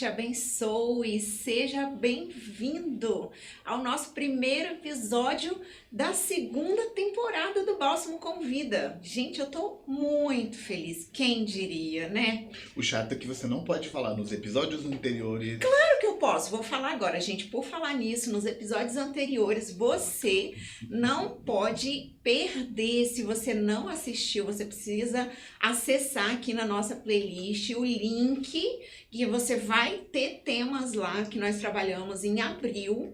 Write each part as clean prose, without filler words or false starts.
te abençoe, seja bem-vindo ao nosso primeiro episódio da segunda temporada do Bálsamo Convida. Gente, eu tô muito feliz, quem diria, né? O chato é que você não pode falar nos episódios anteriores. Claro que eu posso, vou falar agora, gente. Por falar nisso, nos episódios anteriores, você não pode perder. Se você não assistiu, você precisa acessar aqui na nossa playlist o link que você vai ter temas lá que nós trabalhamos em abril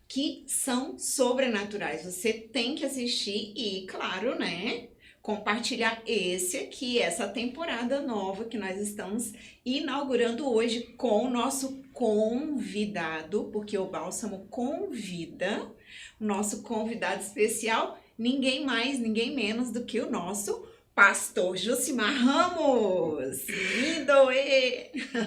que são sobrenaturais. Você tem que assistir e, claro, né, compartilhar esse aqui, essa temporada nova que nós estamos inaugurando hoje com o nosso convidado, porque o Bálsamo convida, o nosso convidado especial, ninguém mais, ninguém menos do que o nosso Pastor Jucimar Ramos. Lindo!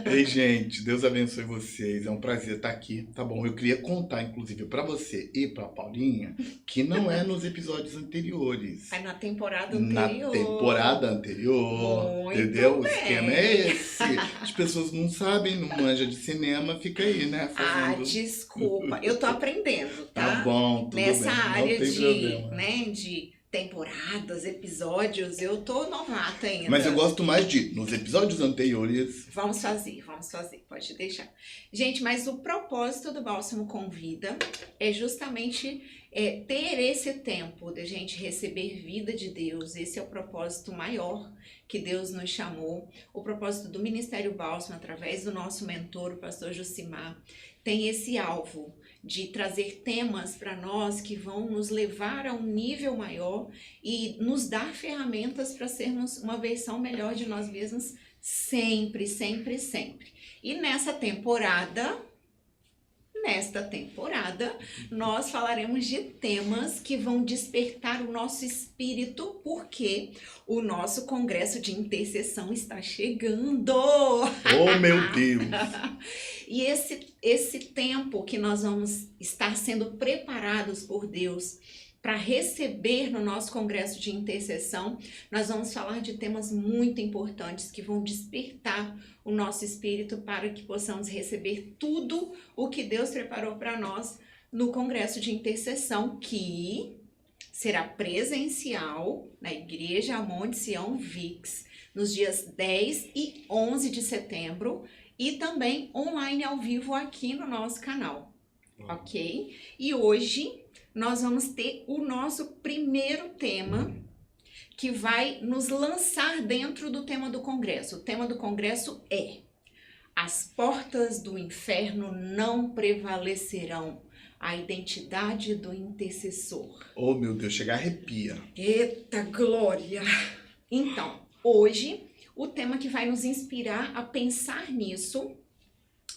Ei, gente, Deus abençoe vocês. É um prazer estar aqui, tá bom? Eu queria contar, inclusive, para você e para Paulinha, que não é nos episódios anteriores. É na temporada anterior. Na temporada anterior, Muito entendeu? bem. O esquema é esse. As pessoas não sabem, não manjam de cinema, fica aí, né? Fazendo... Desculpa. Eu tô aprendendo, tá? Tá bom, tudo Nessa bem. área não tem problema. de temporadas, episódios, eu tô novata ainda. Mas eu gosto mais de, nos episódios anteriores... Vamos fazer, pode deixar. Gente, mas o propósito do Bálsamo Convida é justamente ter esse tempo de a gente receber vida de Deus. Esse é o propósito maior que Deus nos chamou. O propósito do Ministério Bálsamo, através do nosso mentor, o pastor Jucimar, tem esse alvo de trazer temas para nós que vão nos levar a um nível maior e nos dar ferramentas para sermos uma versão melhor de nós mesmos sempre, sempre, sempre. E nesta temporada, nós falaremos de temas que vão despertar o nosso espírito, porque o nosso congresso de intercessão está chegando. Oh, meu Deus! E esse tempo que nós vamos estar sendo preparados por Deus para receber no nosso congresso de intercessão, nós vamos falar de temas muito importantes que vão despertar o nosso espírito para que possamos receber tudo o que Deus preparou para nós no congresso de intercessão, que será presencial na Igreja Monte Sião VIX, nos dias 10 e 11 de setembro, e também online ao vivo aqui no nosso canal, ok? E hoje nós vamos ter o nosso primeiro tema que vai nos lançar dentro do tema do congresso. O tema do congresso é: as portas do inferno não prevalecerão. A identidade do intercessor. Oh, meu Deus, chega a arrepia. Eita glória! Então, hoje, o tema que vai nos inspirar a pensar nisso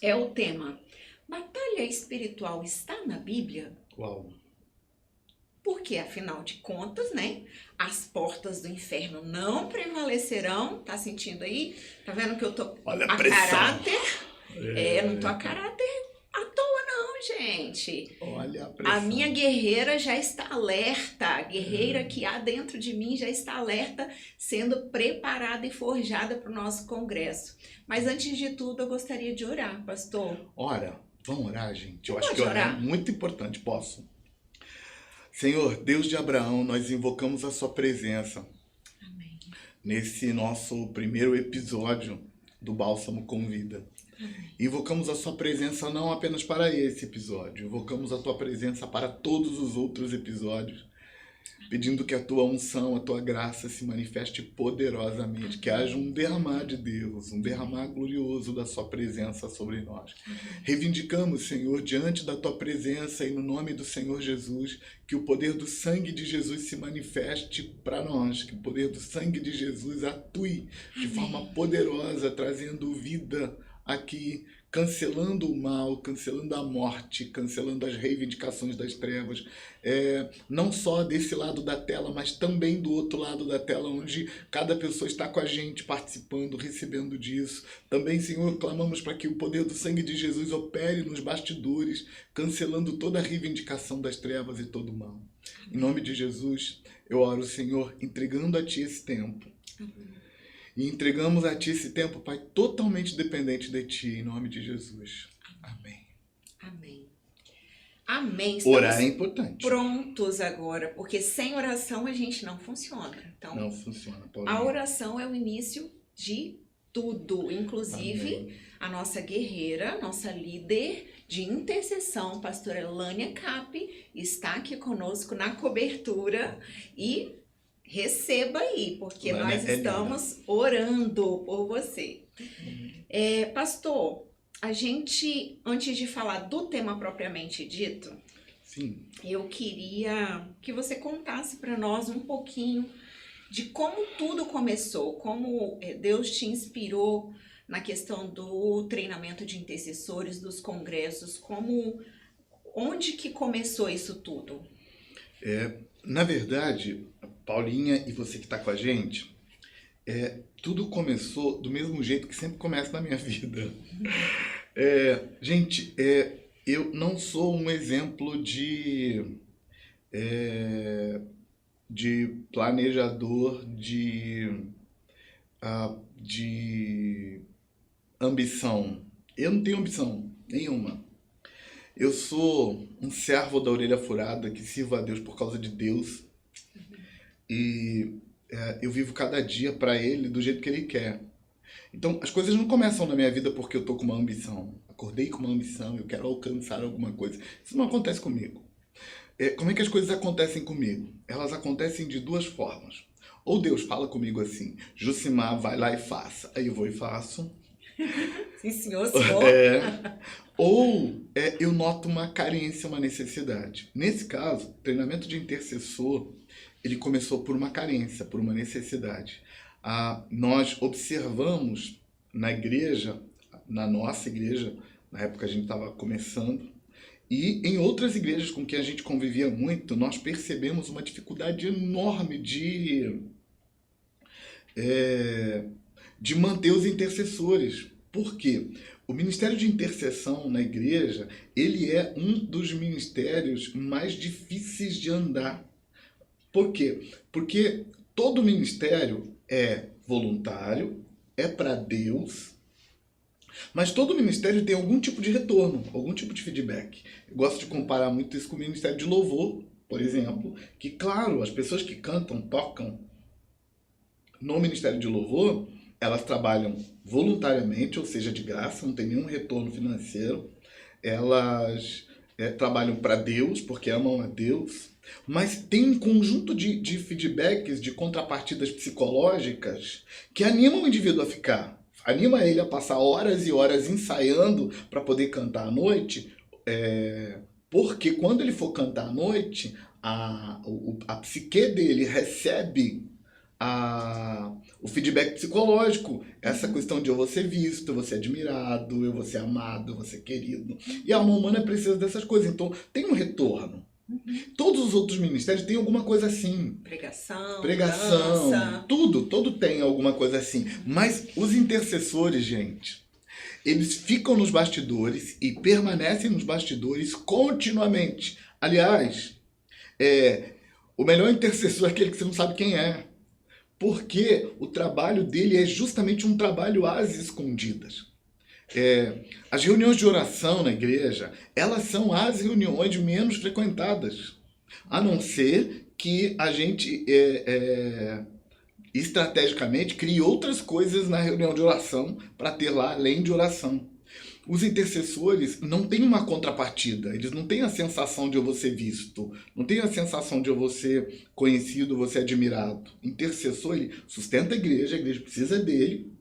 é o tema: batalha espiritual está na Bíblia? Uau! Porque, afinal de contas, né, as portas do inferno não prevalecerão. Tá sentindo aí? Tá vendo que eu tô Olha a pressão. caráter? Não tô a caráter à toa não, gente. Olha a pressão. A minha guerreira já está alerta. A guerreira que há dentro de mim já está alerta, sendo preparada e forjada para o nosso congresso. Mas antes de tudo, eu gostaria de orar, pastor. Ora, vamos orar, gente? Eu Pode acho que orar orar. é muito importante. Posso? Senhor, Deus de Abraão, nós invocamos a sua presença Amém. nesse nosso primeiro episódio do Bálsamo Convida. Invocamos a sua presença não apenas para esse episódio, invocamos a tua presença para todos os outros episódios, pedindo que a tua unção, a tua graça se manifeste poderosamente, que haja um derramar de Deus, um derramar glorioso da sua presença sobre nós. Reivindicamos, Senhor, diante da tua presença e no nome do Senhor Jesus, que o poder do sangue de Jesus se manifeste para nós, que o poder do sangue de Jesus atue de forma poderosa, trazendo vida aqui, cancelando o mal, cancelando a morte, cancelando as reivindicações das trevas, não só desse lado da tela, mas também do outro lado da tela, onde cada pessoa está com a gente, participando, recebendo disso. Também, Senhor, clamamos para que o poder do sangue de Jesus opere nos bastidores, cancelando toda a reivindicação das trevas e todo o mal. Em nome de Jesus, eu oro, Senhor, entregando a Ti esse tempo. E entregamos a Ti esse tempo, Pai, totalmente dependente de Ti, em nome de Jesus. Amém. Amém. Amém. Orar é importante. Prontos agora, porque sem oração a gente não funciona. Então, Não funciona, Paulinho. a oração é o início de tudo, inclusive Amém. a nossa guerreira, nossa líder de intercessão, pastora Elânia Cap, está aqui conosco na cobertura e receba aí, porque Elânia nós é estamos orando por você. Pastor, a gente, antes de falar do tema propriamente dito, Sim. eu queria que você contasse para nós um pouquinho de como tudo começou, como Deus te inspirou na questão do treinamento de intercessores, dos congressos, onde que começou isso tudo? Na verdade, Paulinha e você que está com a gente, tudo começou do mesmo jeito que sempre começa na minha vida. Gente, eu não sou um exemplo de planejador, de ambição. Eu não tenho ambição nenhuma. Eu sou um servo da orelha furada que sirvo a Deus por causa de Deus. E eu vivo cada dia para Ele do jeito que Ele quer. Então, as coisas não começam na minha vida porque eu tô com uma ambição. Acordei com uma ambição, eu quero alcançar alguma coisa. Isso não acontece comigo. Como é que as coisas acontecem comigo? Elas acontecem de duas formas. Ou Deus fala comigo assim, Jucimar, vai lá e faça. Aí eu vou e faço. Sim, senhor, senhor. Ou eu noto uma carência, uma necessidade. Nesse caso, o treinamento de intercessor, ele começou por uma carência, por uma necessidade. Nós observamos na igreja, na nossa igreja, na época a gente estava começando, e em outras igrejas com que a gente convivia muito, nós percebemos uma dificuldade enorme de manter os intercessores. Por quê? O ministério de intercessão na igreja, ele é um dos ministérios mais difíceis de andar. Por quê? Porque todo ministério é voluntário, é para Deus, mas todo ministério tem algum tipo de retorno, algum tipo de feedback. Eu gosto de comparar muito isso com o ministério de louvor, por exemplo, que, claro, as pessoas que cantam, tocam no ministério de louvor, elas trabalham voluntariamente, ou seja, de graça, não tem nenhum retorno financeiro. Elas trabalham para Deus, porque amam a Deus, mas tem um conjunto de feedbacks, de contrapartidas psicológicas que animam o indivíduo a ficar. Anima ele a passar horas e horas ensaiando para poder cantar à noite, porque quando ele for cantar à noite, a psique dele recebe o feedback psicológico, essa questão de eu vou ser visto, eu vou ser admirado, eu vou ser amado, eu vou ser querido. E a alma humana precisa dessas coisas, então tem um retorno. Todos os outros ministérios têm alguma coisa assim. Pregação, dança. Todo tem alguma coisa assim. Mas os intercessores, gente, eles ficam nos bastidores e permanecem nos bastidores continuamente. Aliás, o melhor intercessor é aquele que você não sabe quem é. Porque o trabalho dele é justamente um trabalho às escondidas. As reuniões de oração na igreja, elas são as reuniões menos frequentadas. A não ser que a gente estrategicamente crie outras coisas na reunião de oração para ter lá além de oração. Os intercessores não têm uma contrapartida, eles não têm a sensação de eu vou ser visto, não têm a sensação de eu vou ser conhecido, vou ser admirado. Intercessor, ele sustenta a igreja precisa dele,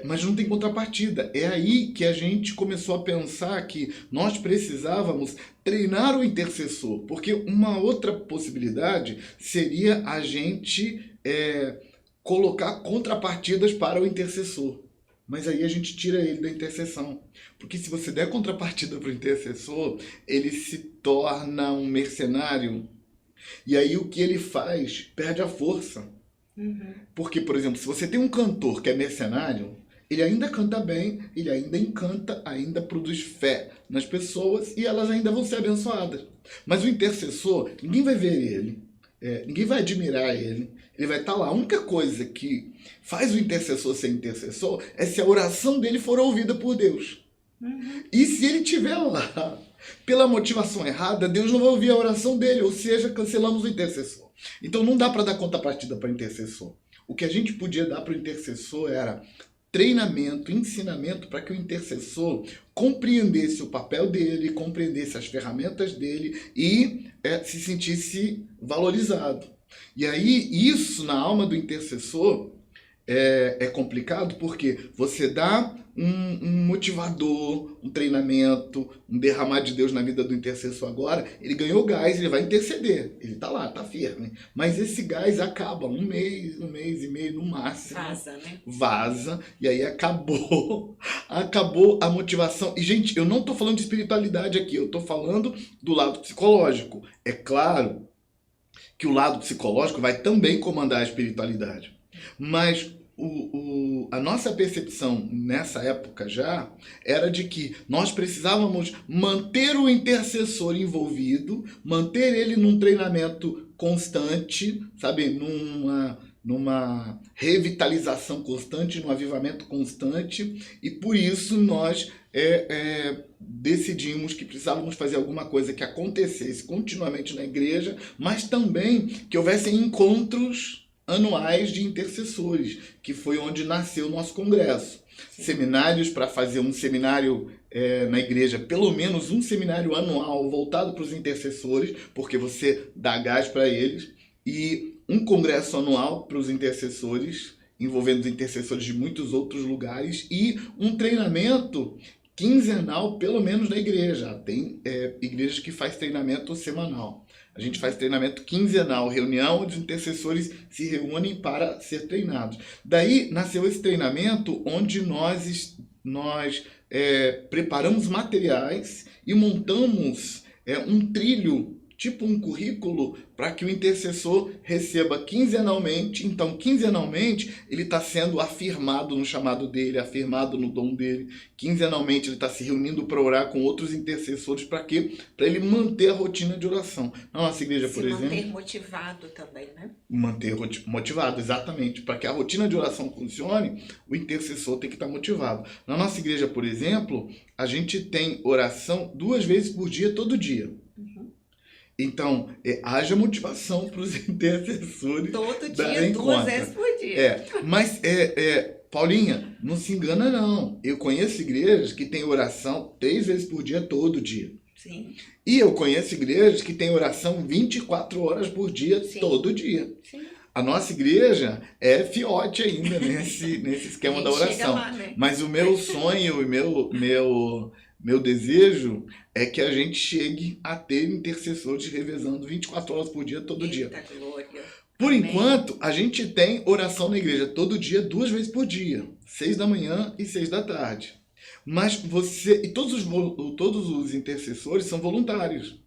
mas não tem contrapartida. É aí que a gente começou a pensar que nós precisávamos treinar o intercessor, porque uma outra possibilidade seria a gente colocar contrapartidas para o intercessor. Mas aí a gente tira ele da intercessão. Porque se você der contrapartida para o intercessor, ele se torna um mercenário. E aí o que ele faz perde a força. Porque, por exemplo, se você tem um cantor que é mercenário, ele ainda canta bem, ele ainda encanta, ainda produz fé nas pessoas e elas ainda vão ser abençoadas. Mas o intercessor, ninguém vai ver ele. ninguém vai admirar ele. Ele vai estar lá. A única coisa que faz o intercessor ser intercessor é se a oração dele for ouvida por Deus. E se ele estiver lá pela motivação errada, Deus não vai ouvir a oração dele, ou seja, cancelamos o intercessor. Então não dá para dar contrapartida para o intercessor. O que a gente podia dar para o intercessor era treinamento, ensinamento para que o intercessor compreendesse o papel dele, compreendesse as ferramentas dele e se sentisse valorizado. E aí, isso na alma do intercessor é complicado porque você dá um motivador, um treinamento, um derramar de Deus na vida do intercessor agora, ele ganhou gás, ele vai interceder. Ele tá lá, tá firme. Mas esse gás acaba um mês e meio no máximo. Vaza, né? Vaza, e aí acabou a motivação. E, gente, eu não tô falando de espiritualidade aqui, eu tô falando do lado psicológico. É claro que o lado psicológico vai também comandar a espiritualidade. Mas a nossa percepção nessa época já era de que nós precisávamos manter o intercessor envolvido, manter ele num treinamento constante, sabe, numa revitalização constante, num avivamento constante, e por isso nós decidimos que precisávamos fazer alguma coisa que acontecesse continuamente na igreja, mas também que houvessem encontros anuais de intercessores, que foi onde nasceu o nosso congresso. Sim. Seminários, para fazer um seminário na igreja, pelo menos um seminário anual voltado para os intercessores, porque você dá gás para eles, e um congresso anual para os intercessores, envolvendo os intercessores de muitos outros lugares, e um treinamento quinzenal, pelo menos na igreja. Tem igrejas que faz treinamento semanal. A gente faz treinamento quinzenal, reunião onde os intercessores se reúnem para ser treinados. Daí nasceu esse treinamento onde nós preparamos materiais e montamos um trilho, tipo um currículo, para que o intercessor receba quinzenalmente. Então, quinzenalmente, ele está sendo afirmado no chamado dele, afirmado no dom dele. Quinzenalmente, ele está se reunindo para orar com outros intercessores. Para quê? Para ele manter a rotina de oração. Na nossa igreja, por exemplo... Se manter motivado também, né? Manter motivado, exatamente. Para que a rotina de oração funcione, o intercessor tem que estar motivado. Na nossa igreja, por exemplo, a gente tem oração 2 vezes por dia, todo dia. Então, haja motivação para os intercessores. Todo dia, 2 vezes por dia. Mas, Paulinha, não se engana não. Eu conheço igrejas que têm oração 3 vezes por dia, todo dia. Sim. E eu conheço igrejas que têm oração 24 horas por dia, Sim. todo dia. Sim. A nossa igreja é fiote ainda nesse esquema da oração. Lá, né? Mas o meu sonho e meu desejo é que a gente chegue a ter intercessores revezando 24 horas por dia, todo dia. Glória. Por Amém. enquanto, a gente tem oração na igreja todo dia, 2 vezes por dia. 6 da manhã e 6 da tarde. Mas todos os intercessores são voluntários.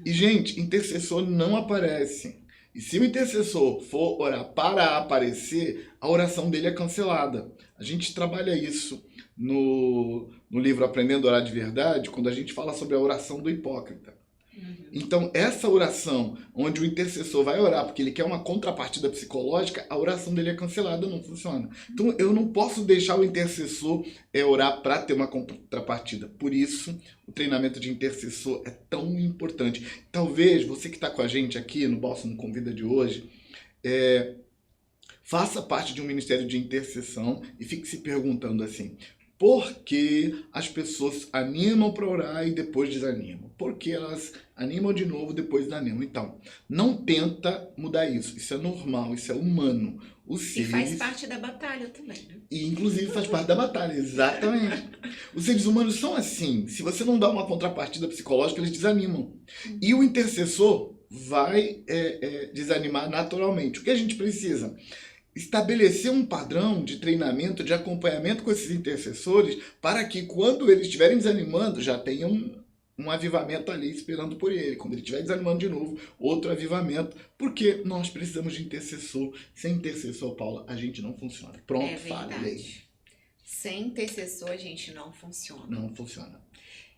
E, gente, intercessor não aparece. E se o intercessor for orar para aparecer, a oração dele é cancelada. A gente trabalha isso no livro Aprendendo a Orar de Verdade, quando a gente fala sobre a oração do hipócrita. Então, essa oração, onde o intercessor vai orar porque ele quer uma contrapartida psicológica, a oração dele é cancelada, não funciona. Então, eu não posso deixar o intercessor orar para ter uma contrapartida. Por isso, o treinamento de intercessor é tão importante. Talvez você que está com a gente aqui no Bálsamo Convida de hoje, faça parte de um ministério de intercessão e fique se perguntando assim: por que as pessoas animam para orar e depois desanimam? Por que elas animam de novo e depois desanimam? Então, não tenta mudar isso. Isso é normal, isso é humano. E faz parte da batalha também, né? E, inclusive, faz parte da batalha, exatamente. Os seres humanos são assim. Se você não dá uma contrapartida psicológica, eles desanimam. E o intercessor vai desanimar naturalmente. O que a gente precisa? Estabelecer um padrão de treinamento, de acompanhamento com esses intercessores, para que quando eles estiverem desanimando, já tenham um avivamento ali esperando por ele. Quando ele estiver desanimando de novo, outro avivamento. Porque nós precisamos de intercessor. Sem intercessor, Paula, a gente não funciona. Pronto, falei. Sem intercessor, a gente não funciona. Não funciona.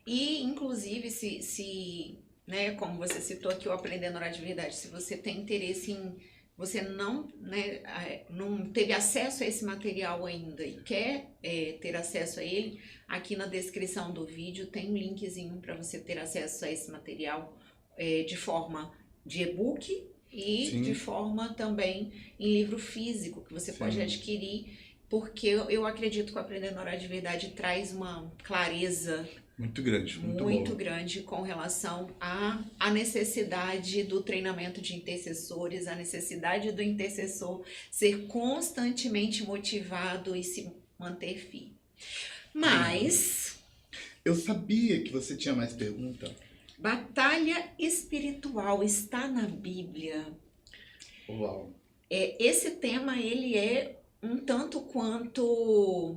E, inclusive, se né, como você citou aqui, o Aprendendo a Orar de Verdade, se você tem interesse em, você não, né, não teve acesso a esse material ainda e quer ter acesso a ele, aqui na descrição do vídeo tem um linkzinho para você ter acesso a esse material de forma de e-book e Sim. de forma também em livro físico, que você Sim. pode adquirir, porque eu acredito que o Aprendendo a Orar de Verdade traz uma clareza Muito grande, muito muito bom. grande com relação à necessidade do treinamento de intercessores, a necessidade do intercessor ser constantemente motivado e se manter firme. Mas, Eu sabia que você tinha mais pergunta. batalha espiritual está na Bíblia. Uau. Esse tema, ele é um tanto quanto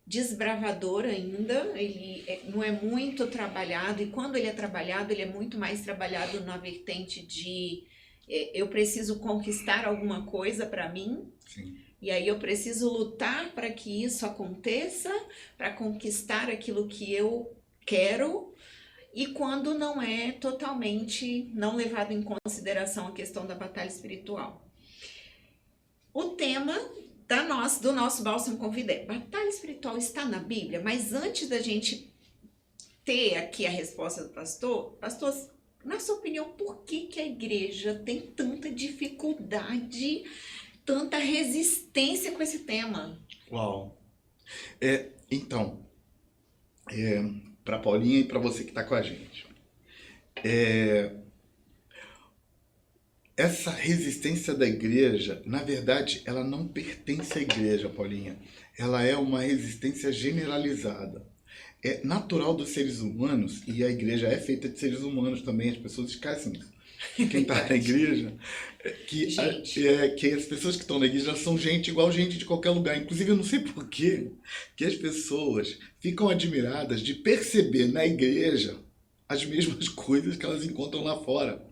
desbravador ainda, ele não é muito trabalhado, e quando ele é trabalhado, ele é muito mais trabalhado na vertente de eu preciso conquistar alguma coisa para mim, Sim. e aí eu preciso lutar para que isso aconteça, para conquistar aquilo que eu quero, e quando não é totalmente não levado em consideração a questão da batalha espiritual. O tema do nosso Bálsamo com Vida é: batalha espiritual está na Bíblia? Mas antes da gente ter aqui a resposta do pastor, na sua opinião, por que a igreja tem tanta dificuldade, tanta resistência com esse tema? Uau. Então, para Paulinha e para você que está com a gente. Essa resistência da igreja, na verdade, ela não pertence à igreja, Paulinha. Ela é uma resistência generalizada. É natural dos seres humanos, e a igreja é feita de seres humanos também, as pessoas esquecem disso. Quem está na igreja, que as pessoas que estão na igreja são gente igual gente de qualquer lugar. Inclusive, eu não sei por quê que as pessoas ficam admiradas de perceber na igreja as mesmas coisas que elas encontram lá fora.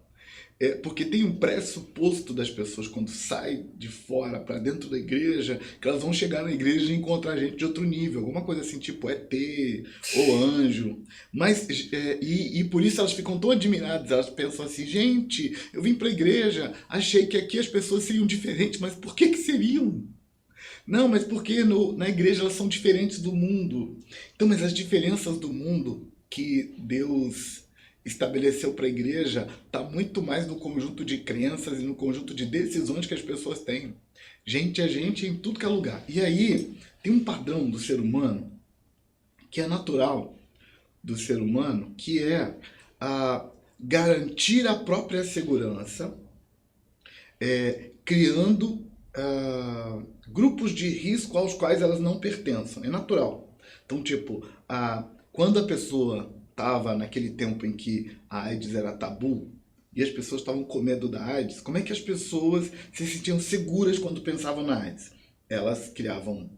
Porque tem um pressuposto das pessoas quando saem de fora para dentro da igreja, que elas vão chegar na igreja e encontrar gente de outro nível, alguma coisa assim, tipo ET ou anjo. Mas, e por isso elas ficam tão admiradas, elas pensam assim: gente, eu vim para a igreja, achei que aqui as pessoas seriam diferentes, mas por que seriam? Não, mas porque na igreja elas são diferentes do mundo. Então, mas as diferenças do mundo que Deus estabeleceu para a igreja está muito mais no conjunto de crenças e no conjunto de decisões que as pessoas têm. Gente é gente em tudo que é lugar. E aí tem um padrão do ser humano que é natural do ser humano, que é garantir a própria segurança, criando grupos de risco aos quais elas não pertençam. É natural. Então, tipo, quando a pessoa estava naquele tempo em que a AIDS era tabu e as pessoas estavam com medo da AIDS, como é que as pessoas se sentiam seguras quando pensavam na AIDS? Elas criavam um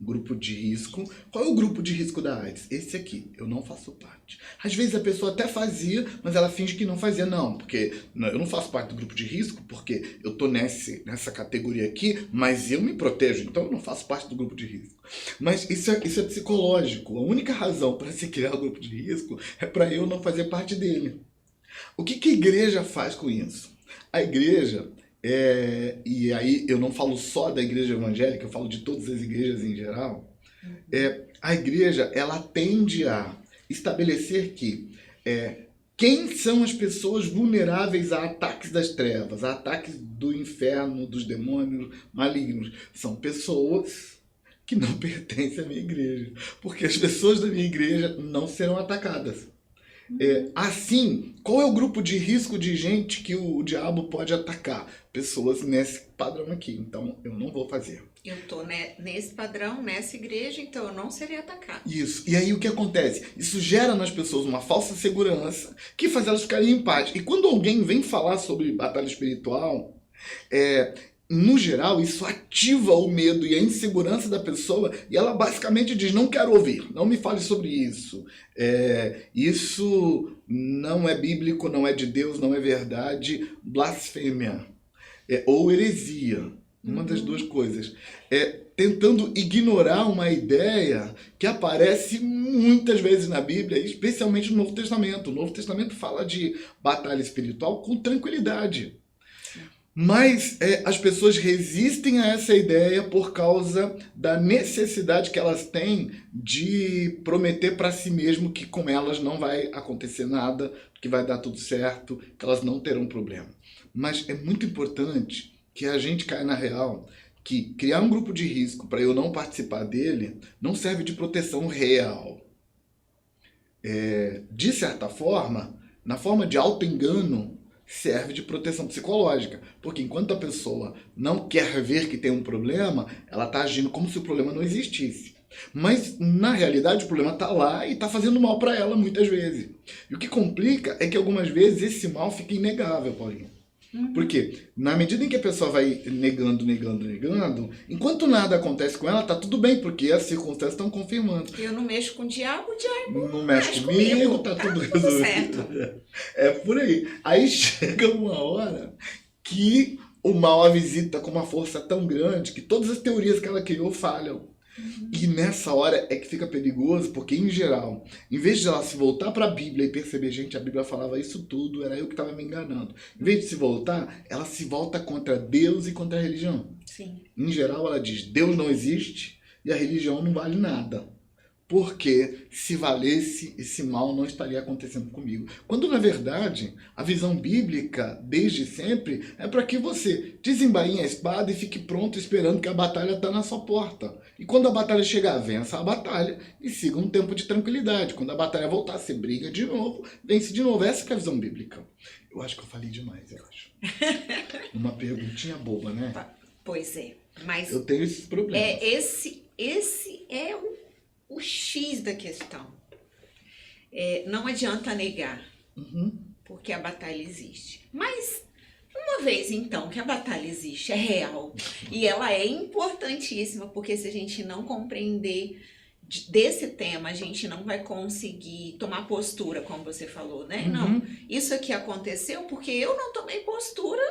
grupo de risco. Qual é o grupo de risco da AIDS? Esse aqui, eu não faço parte. Às vezes a pessoa até fazia, mas ela finge que não fazia. Não, porque eu não faço parte do grupo de risco, porque eu tô nessa categoria aqui, mas eu me protejo, então eu não faço parte do grupo de risco. Mas isso é psicológico. A única razão para se criar o grupo de risco é para eu não fazer parte dele. O que a igreja faz com isso? A igreja, e aí eu não falo só da igreja evangélica, eu falo de todas as igrejas em geral, a igreja ela tende a estabelecer que quem são as pessoas vulneráveis a ataques das trevas, a ataques do inferno, dos demônios malignos. São pessoas que não pertencem à minha igreja, porque as pessoas da minha igreja não serão atacadas. Assim, qual é o grupo de risco de gente que o diabo pode atacar? Pessoas nesse padrão aqui, então eu não vou fazer. Eu estou nesse padrão, nessa igreja, então eu não serei atacado. Isso, e aí o que acontece? Isso gera nas pessoas uma falsa segurança que faz elas ficarem em paz. E quando alguém vem falar sobre batalha espiritual, no geral, isso ativa o medo e a insegurança da pessoa e ela basicamente diz: não quero ouvir, não me fale sobre isso. Isso não é bíblico, não é de Deus, não é verdade, blasfêmia ou heresia, uma das duas coisas. tentando ignorar uma ideia que aparece muitas vezes na Bíblia, especialmente no Novo Testamento. O Novo Testamento fala de batalha espiritual com tranquilidade. Mas as pessoas resistem a essa ideia por causa da necessidade que elas têm de prometer para si mesmo que com elas não vai acontecer nada, que vai dar tudo certo, que elas não terão problema. Mas é muito importante que a gente caia na real que criar um grupo de risco para eu não participar dele não serve de proteção real. De certa forma, na forma de auto-engano, serve de proteção psicológica. Porque enquanto a pessoa não quer ver que tem um problema, ela está agindo como se o problema não existisse. Mas, na realidade, o problema está lá e está fazendo mal para ela muitas vezes. E o que complica é que algumas vezes esse mal fica inegável, Paulinho. Porque na medida em que a pessoa vai negando, enquanto nada acontece com ela, tá tudo bem, porque as circunstâncias estão confirmando. Eu não mexo com o diabo não mexe comigo, tá tudo resolvido. Certo. É por aí. Aí chega uma hora que o mal a visita com uma força tão grande que todas as teorias que ela criou falham. E nessa hora é que fica perigoso, porque em geral, em vez de ela se voltar para a Bíblia e perceber, gente, a Bíblia falava isso tudo, era eu que estava me enganando. Em vez de se voltar, ela se volta contra Deus e contra a religião. Sim. Em geral, ela diz, Deus não existe e a religião não vale nada. Porque se valesse, esse mal não estaria acontecendo comigo. Quando, na verdade, a visão bíblica, desde sempre, é para que você desembainhe a espada e fique pronto esperando que a batalha está na sua porta. E quando a batalha chegar, vença a batalha e siga um tempo de tranquilidade. Quando a batalha voltar, você briga de novo, vence de novo. Essa que é a visão bíblica. Eu acho que eu falei demais, eu acho. Uma perguntinha boba, né? Pois é. Mas eu tenho esses problemas. Esse é o X da questão. Não adianta negar, porque a batalha existe. Mas, uma vez então que a batalha existe, é real, e ela é importantíssima, porque se a gente não compreender desse tema, a gente não vai conseguir tomar postura, como você falou, né? Não, isso aqui aconteceu porque eu não tomei postura.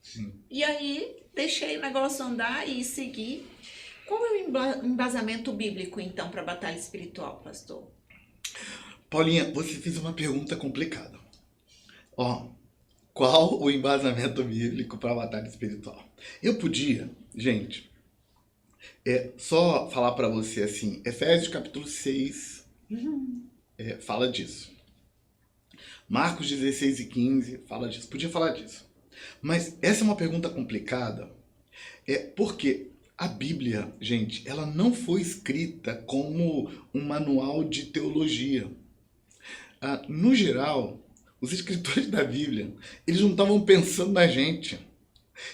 Sim. E aí deixei o negócio andar e segui. Qual é o embasamento bíblico, então, para a batalha espiritual, pastor? Paulinha, você fez uma pergunta complicada. Qual o embasamento bíblico para a batalha espiritual? Eu podia, gente, só falar para você assim, Efésios capítulo 6 fala disso. Marcos 16 e 15 fala disso. Podia falar disso. Mas essa é uma pergunta complicada, porque a Bíblia, gente, ela não foi escrita como um manual de teologia. No geral, os escritores da Bíblia, eles não estavam pensando na gente.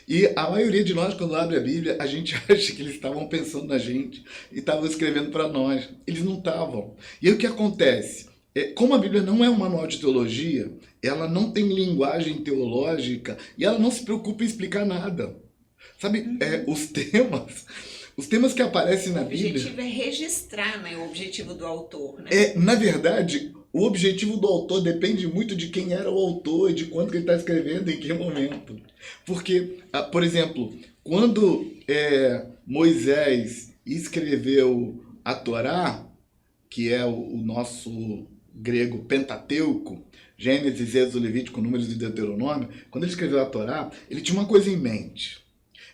E a maioria de nós, quando abre a Bíblia, a gente acha que eles estavam pensando na gente e estavam escrevendo para nós. Eles não estavam. E aí o que acontece? Como a Bíblia não é um manual de teologia, ela não tem linguagem teológica e ela não se preocupa em explicar nada. Sabe, os temas que aparecem na Bíblia... O objetivo é registrar, né, o objetivo do autor, né? Na verdade, o objetivo do autor depende muito de quem era o autor e de quando que ele está escrevendo, em que momento. Porque, por exemplo, quando Moisés escreveu a Torá, que é o nosso grego Pentateuco, Gênesis, Êxodo, Levítico, Números e Deuteronômio, quando ele escreveu a Torá, ele tinha uma coisa em mente.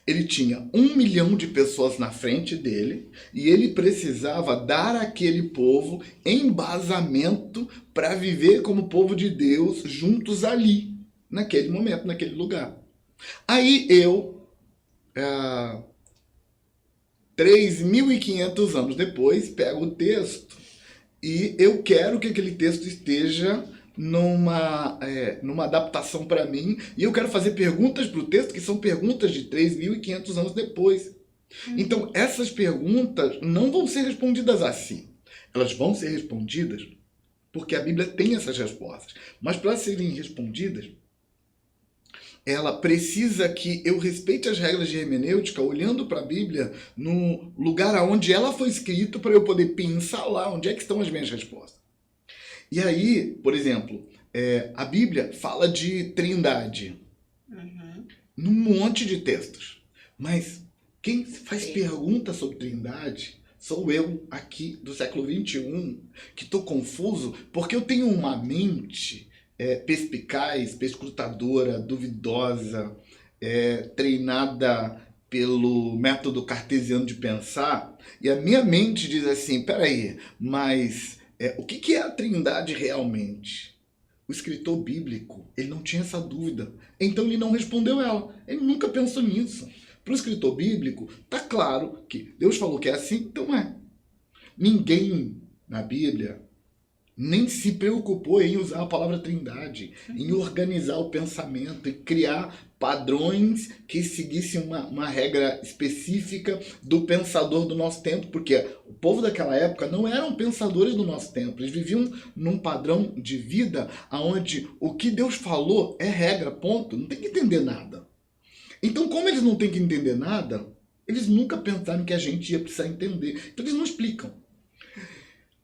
Ele tinha 1 milhão de pessoas na frente dele e ele precisava dar àquele povo embasamento para viver como povo de Deus juntos ali, naquele momento, naquele lugar. Aí eu, 3.500 anos depois, pego o texto e eu quero que aquele texto esteja numa adaptação para mim, e eu quero fazer perguntas para o texto que são perguntas de 3.500 anos depois. Então, essas perguntas não vão ser respondidas assim. Elas vão ser respondidas porque a Bíblia tem essas respostas. Mas para serem respondidas, ela precisa que eu respeite as regras de hermenêutica olhando para a Bíblia no lugar onde ela foi escrita para eu poder pensar lá onde é que estão as minhas respostas. E aí, por exemplo, a Bíblia fala de trindade num monte de textos. Mas Quem faz pergunta sobre Trindade sou eu aqui do século XXI, que estou confuso porque eu tenho uma mente perspicaz, perscrutadora, duvidosa, treinada pelo método cartesiano de pensar, e a minha mente diz assim, peraí, mas o que é a Trindade realmente? O escritor bíblico, ele não tinha essa dúvida, então ele não respondeu ela, ele nunca pensou nisso. Para o escritor bíblico, está claro que Deus falou que é assim, então é. Ninguém na Bíblia nem se preocupou em usar a palavra Trindade, em organizar o pensamento, em criar padrões que seguissem uma regra específica do pensador do nosso tempo, porque o povo daquela época não eram pensadores do nosso tempo, eles viviam num padrão de vida onde o que Deus falou é regra, ponto, não tem que entender nada. Então, como eles não têm que entender nada, eles nunca pensaram que a gente ia precisar entender, então eles não explicam.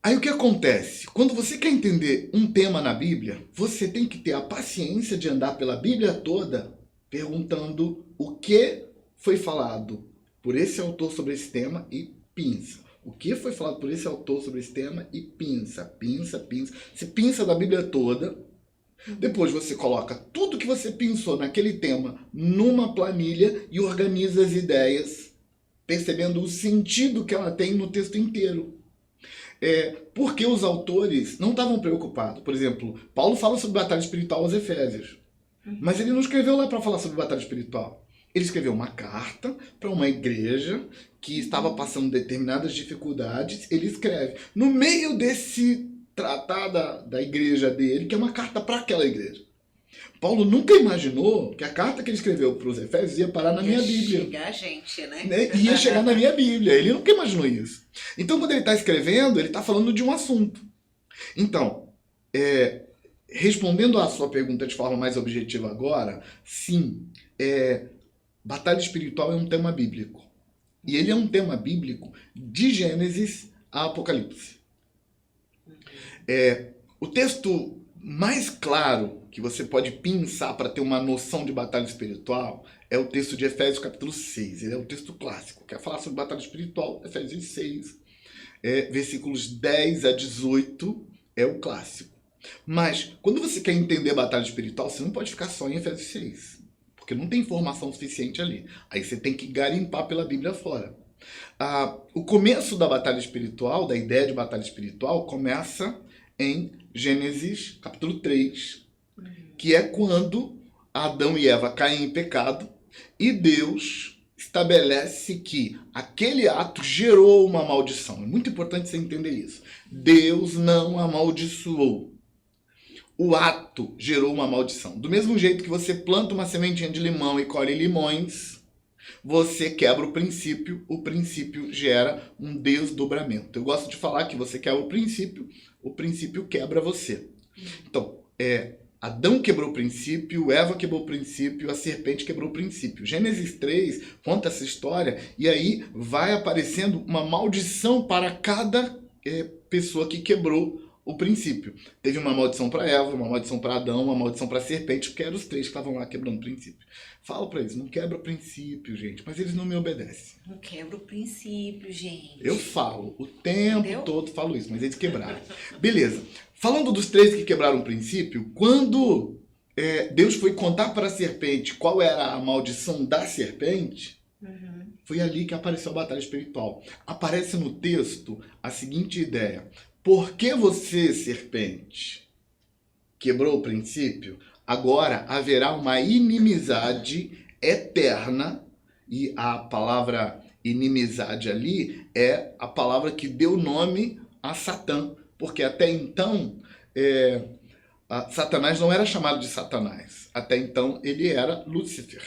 Aí o que acontece? Quando você quer entender um tema na Bíblia, você tem que ter a paciência de andar pela Bíblia toda perguntando o que foi falado por esse autor sobre esse tema e pinça. O que foi falado por esse autor sobre esse tema e pinça, pinça, pinça. Você pinça da Bíblia toda, depois você coloca tudo que você pensou naquele tema numa planilha e organiza as ideias, percebendo o sentido que ela tem no texto inteiro. Porque os autores não estavam preocupados. Por exemplo, Paulo fala sobre batalha espiritual aos Efésios. Mas ele não escreveu lá para falar sobre batalha espiritual. Ele escreveu uma carta para uma igreja que estava passando determinadas dificuldades. Ele escreve no meio desse tratado da igreja dele, que é uma carta para aquela igreja. Paulo nunca imaginou que a carta que ele escreveu para os Efésios ia parar na minha Bíblia. Ia chegar a gente, né? Ia chegar na minha Bíblia. Ele nunca imaginou isso. Então, quando ele está escrevendo, ele está falando de um assunto. Então, respondendo à sua pergunta de forma mais objetiva agora, sim, batalha espiritual é um tema bíblico. E ele é um tema bíblico de Gênesis a Apocalipse. O texto mais claro que você pode pensar para ter uma noção de batalha espiritual é o texto de Efésios capítulo 6. Ele é um texto clássico. Quer falar sobre batalha espiritual? Efésios 6, versículos 10 a 18 é o clássico. Mas quando você quer entender a batalha espiritual, você não pode ficar só em Efésios 6, porque não tem informação suficiente ali. Aí você tem que garimpar pela Bíblia fora. O começo da batalha espiritual, da ideia de batalha espiritual, começa em Gênesis capítulo 3, que é quando Adão e Eva caem em pecado e Deus estabelece que aquele ato gerou uma maldição. É muito importante você entender isso. Deus não amaldiçoou. O ato gerou uma maldição. Do mesmo jeito que você planta uma sementinha de limão e colhe limões, você quebra o princípio gera um desdobramento. Eu gosto de falar que você quebra o princípio quebra você. Então, Adão quebrou o princípio, Eva quebrou o princípio, a serpente quebrou o princípio. Gênesis 3 conta essa história e aí vai aparecendo uma maldição para cada pessoa que quebrou o princípio. Teve uma maldição para Eva, uma maldição para Adão, uma maldição para a serpente, porque eram os três que estavam lá quebrando o princípio. Falo para eles, não quebra o princípio, gente, mas eles não me obedecem. Não quebra o princípio, gente. Eu falo, o tempo todo falo isso, mas eles quebraram. Beleza. Falando dos três que quebraram o princípio, quando Deus foi contar para a serpente qual era a maldição da serpente, foi ali que apareceu a batalha espiritual. Aparece no texto a seguinte ideia: porque você, serpente, quebrou o princípio, agora haverá uma inimizade eterna, e a palavra inimizade ali é a palavra que deu nome a Satã, porque até então Satanás não era chamado de Satanás, até então ele era Lúcifer.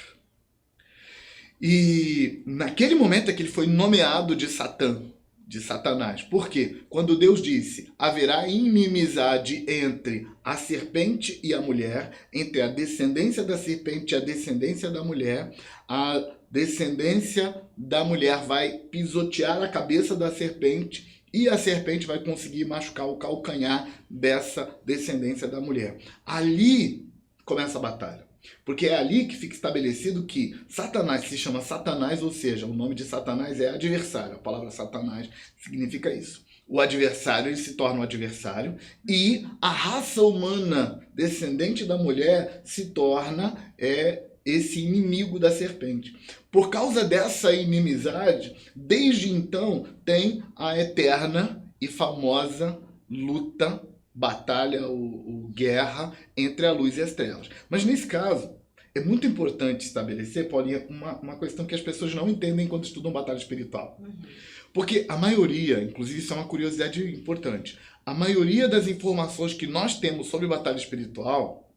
E naquele momento é que ele foi nomeado de Satã, de Satanás. Por quê? Quando Deus disse, haverá inimizade entre a serpente e a mulher, entre a descendência da serpente e a descendência da mulher, a descendência da mulher vai pisotear a cabeça da serpente e a serpente vai conseguir machucar o calcanhar dessa descendência da mulher. Ali começa a batalha. Porque é ali que fica estabelecido que Satanás se chama Satanás, ou seja, o nome de Satanás é adversário. A palavra Satanás significa isso. O adversário, ele se torna um adversário, e a raça humana descendente da mulher se torna esse inimigo da serpente. Por causa dessa inimizade, desde então tem a eterna e famosa luta, batalha ou guerra entre a luz e as trevas. Mas nesse caso, é muito importante estabelecer, Paulinha, uma questão que as pessoas não entendem quando estudam batalha espiritual. Porque a maioria, inclusive isso é uma curiosidade importante, a maioria das informações que nós temos sobre batalha espiritual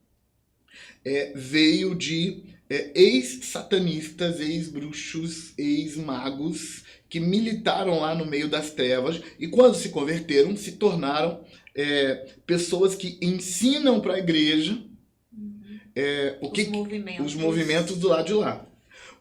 veio de ex-satanistas, ex-bruxos, ex-magos que militaram lá no meio das trevas e quando se converteram se tornaram pessoas que ensinam para a igreja os movimentos do lado de lá.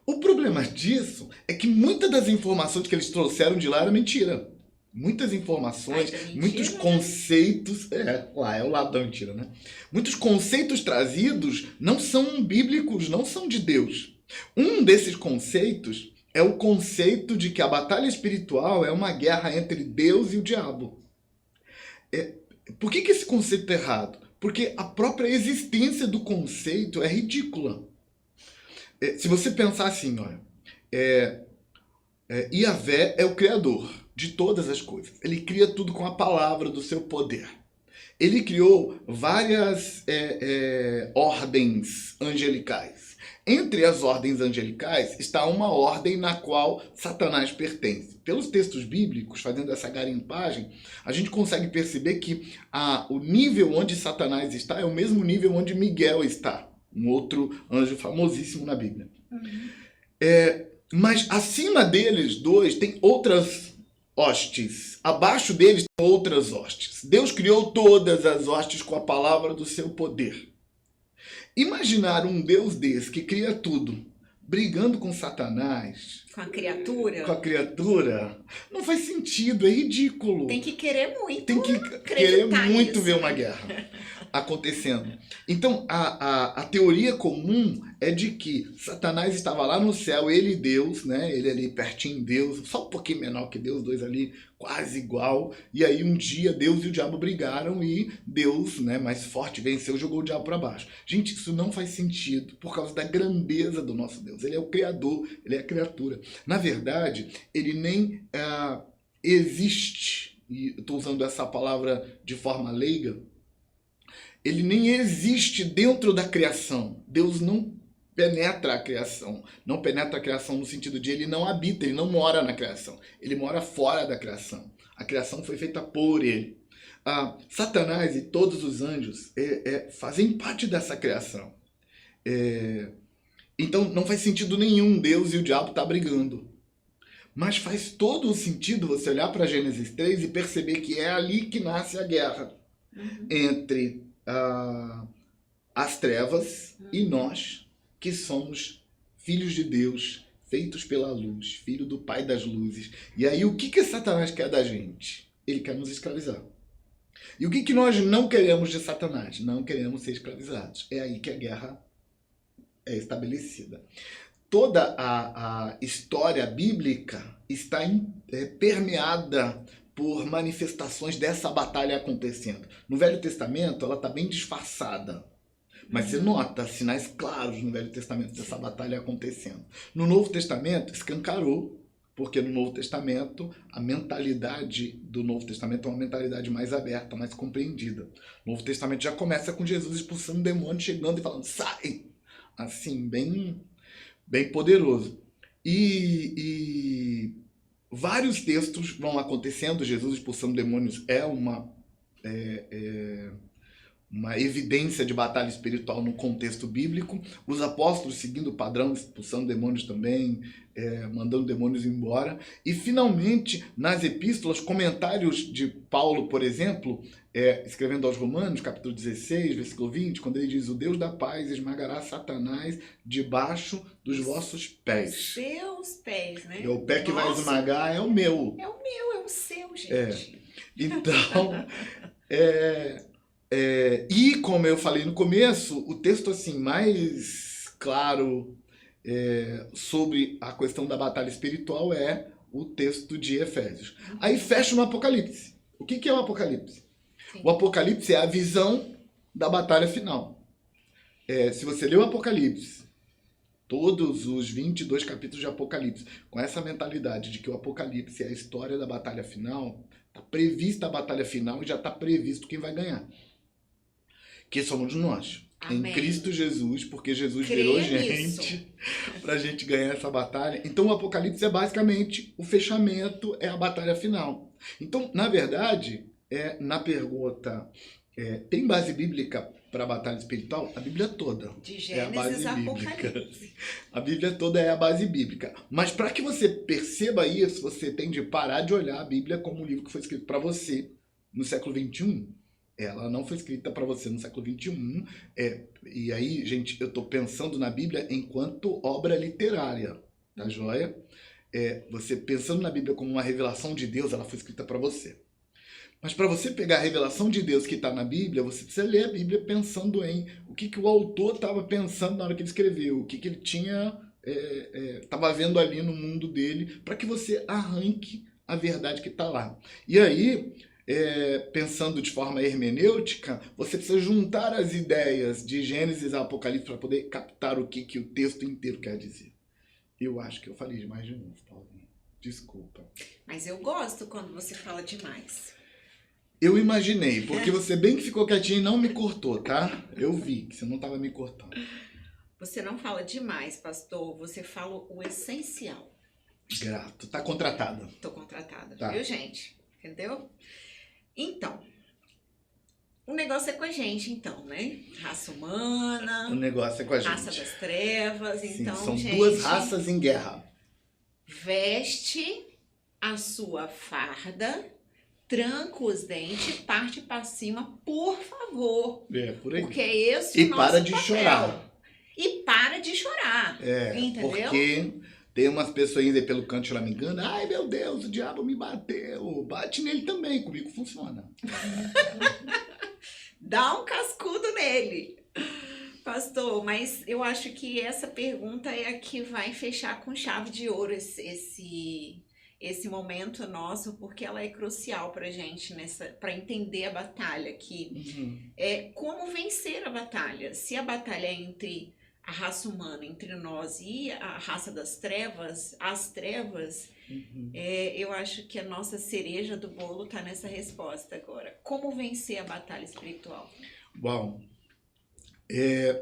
O problema disso é que muitas das informações que eles trouxeram de lá era mentira. Muitas informações, muitos conceitos... lá é o lado da mentira, né? Muitos conceitos trazidos não são bíblicos, não são de Deus. Um desses conceitos é o conceito de que a batalha espiritual é uma guerra entre Deus e o diabo. Por que esse conceito é errado? Porque a própria existência do conceito é ridícula. Se você pensar assim, olha, Yahvé é o Criador de todas as coisas. Ele cria tudo com a palavra do seu poder. Ele criou várias ordens angelicais. Entre as ordens angelicais está uma ordem na qual Satanás pertence. Pelos textos bíblicos, fazendo essa garimpagem, a gente consegue perceber que o nível onde Satanás está é o mesmo nível onde Miguel está, um outro anjo famosíssimo na Bíblia. Mas acima deles dois tem outras hostes. Abaixo deles tem outras hostes. Deus criou todas as hostes com a palavra do seu poder. Imaginar um Deus desse que cria tudo, brigando com Satanás... Com a criatura? Com a criatura. Não faz sentido, é ridículo. Tem que querer muito. Tem que querer muito ver uma guerra acontecendo. Então, a teoria comum é de que Satanás estava lá no céu, ele e Deus, né? Ele ali pertinho de Deus, só um pouquinho menor que Deus, dois ali quase igual. E aí um dia Deus e o diabo brigaram e Deus, né, mais forte, venceu, jogou o diabo para baixo. Gente, isso não faz sentido por causa da grandeza do nosso Deus. Ele é o Criador, ele é a criatura. Na verdade, ele nem existe, e eu estou usando essa palavra de forma leiga, ele nem existe dentro da criação. Deus não penetra a criação. Não penetra a criação no sentido de ele não habita, ele não mora na criação. Ele mora fora da criação. A criação foi feita por ele. Satanás e todos os anjos fazem parte dessa criação. Então não faz sentido nenhum Deus e o diabo estar brigando. Mas faz todo o sentido você olhar para Gênesis 3 e perceber que é ali que nasce a guerra entre as trevas e nós, que somos filhos de Deus, feitos pela luz, filho do Pai das luzes. E aí o que Satanás quer da gente? Ele quer nos escravizar. E o que nós não queremos de Satanás? Não queremos ser escravizados. É aí que a guerra é estabelecida. Toda a história bíblica está permeada por manifestações dessa batalha acontecendo. No Velho Testamento, ela está bem disfarçada. Mas você nota sinais claros no Velho Testamento dessa batalha acontecendo. No Novo Testamento, escancarou, porque no Novo Testamento, a mentalidade do Novo Testamento é uma mentalidade mais aberta, mais compreendida. O Novo Testamento já começa com Jesus expulsando demônios, chegando e falando, sai! Assim, bem poderoso. E vários textos vão acontecendo, Jesus expulsando demônios é uma evidência de batalha espiritual no contexto bíblico. Os apóstolos seguindo o padrão, expulsando demônios também, mandando demônios embora. E finalmente, nas epístolas, comentários de Paulo, por exemplo, escrevendo aos Romanos, capítulo 16, versículo 20, quando ele diz, o Deus da paz esmagará Satanás debaixo dos vossos pés. Seus pés, né? O pé que vai esmagar é o meu. É o meu, é o seu, gente. Então, e como eu falei no começo, o texto assim mais claro sobre a questão da batalha espiritual é o texto de Efésios. Aí fecha no Apocalipse. O que é o Apocalipse? Sim. O Apocalipse é a visão da batalha final. Se você lê o Apocalipse, todos os 22 capítulos de Apocalipse, com essa mentalidade de que o Apocalipse é a história da batalha final, está prevista a batalha final e já está previsto quem vai ganhar. Que somos nós. Amém. Em Cristo Jesus, porque Jesus Creia virou nisso. gente para a gente ganhar essa batalha. Então o Apocalipse é basicamente o fechamento, é a batalha final. Então, na verdade, na pergunta, tem base bíblica para a batalha espiritual? A Bíblia toda De é a base Gênesis a bíblica. Apocalipse. A Bíblia toda é a base bíblica. Mas para que você perceba isso, você tem de parar de olhar a Bíblia como um livro que foi escrito para você no século XXI. Ela não foi escrita para você no século XXI. E aí, gente, eu estou pensando na Bíblia enquanto obra literária, tá joia? Você pensando na Bíblia como uma revelação de Deus, ela foi escrita para você. Mas para você pegar a revelação de Deus que está na Bíblia, você precisa ler a Bíblia pensando em o que o autor estava pensando na hora que ele escreveu, o que ele tinha estava vendo ali no mundo dele, para que você arranque a verdade que está lá. E aí, pensando de forma hermenêutica, você precisa juntar as ideias de Gênesis a Apocalipse para poder captar o que o texto inteiro quer dizer. Eu acho que eu falei demais de novo, Paulinho. Desculpa. Mas eu gosto quando você fala demais. Eu imaginei, porque você bem que ficou quietinho e não me cortou, tá? Eu vi que você não estava me cortando. Você não fala demais, pastor. Você fala o essencial. Grato. Tá contratada. Tô contratada, Tá. Viu, gente? Entendeu? Então, o negócio é com a gente, então, né? Raça humana, O negócio é com a gente. raça das trevas. Sim, Então, são gente, duas raças em guerra. veste a sua farda, tranca os dentes, parte para cima, por favor. Por aí. Porque é esse E o nosso para de papel. chorar. E para de chorar. Entendeu? Porque tem umas pessoas aí pelo canto choramingando. Ai, meu Deus, o diabo me bateu. Bate nele também, comigo funciona. Dá um cascudo nele. Pastor, mas eu acho que essa pergunta é a que vai fechar com chave de ouro esse momento nosso, porque ela é crucial pra gente, para entender a batalha, que é como vencer a batalha. Se a batalha é entre a raça humana, entre nós e a raça das trevas, as trevas, eu acho que a nossa cereja do bolo tá nessa resposta agora. Como vencer a batalha espiritual? Bom,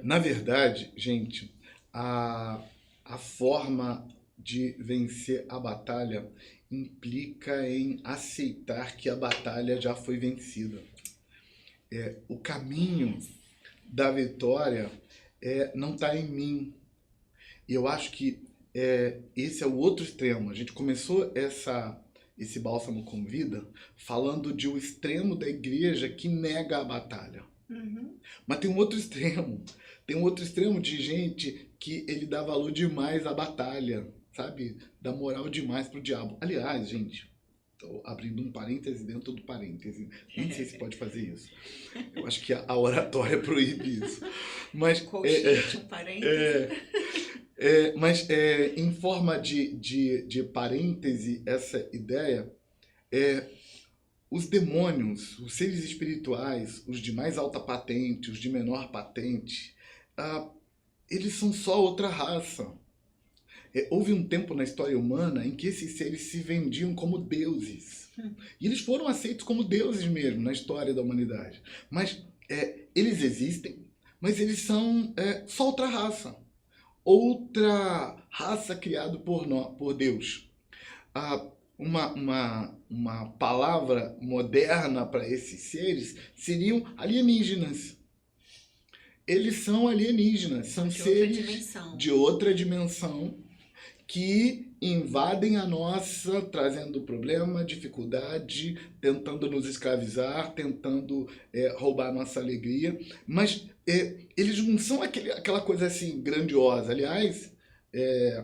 na verdade, gente, a forma de vencer a batalha implica em aceitar que a batalha já foi vencida. O caminho da vitória não está em mim. E eu acho que esse é o outro extremo. A gente começou esse Bálsamo com Vida falando de um extremo da igreja que nega a batalha. Mas tem um outro extremo. Tem um outro extremo de gente que ele dá valor demais à batalha, sabe? Dá moral demais pro diabo. Aliás, gente, tô abrindo um parêntese dentro do parêntese. Nem sei se pode fazer isso. Eu acho que a oratória proíbe isso. Mas, Colchete, um parêntese. mas em forma de parêntese, essa ideia os demônios, os seres espirituais, os de mais alta patente, os de menor patente, eles são só outra raça. Houve um tempo na história humana em que esses seres se vendiam como deuses. E eles foram aceitos como deuses mesmo na história da humanidade. Mas eles existem, mas eles são só outra raça. Outra raça criada por Deus. Uma palavra moderna para esses seres seriam alienígenas. Eles são alienígenas, são seres de outra dimensão que invadem a nossa, trazendo problema, dificuldade, tentando nos escravizar, tentando roubar a nossa alegria. Mas eles não são aquela coisa assim grandiosa. Aliás,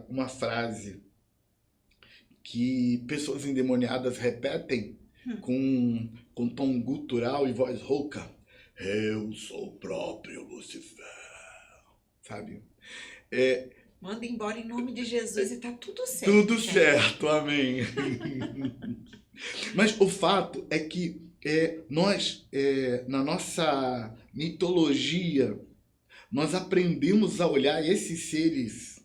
uma frase que pessoas endemoniadas repetem com tom gutural e voz rouca. Eu sou o próprio Lucifer. sabe? Manda embora em nome de Jesus e tá tudo certo. Tudo certo, amém. Mas o fato é que nós, na nossa mitologia, nós aprendemos a olhar esses seres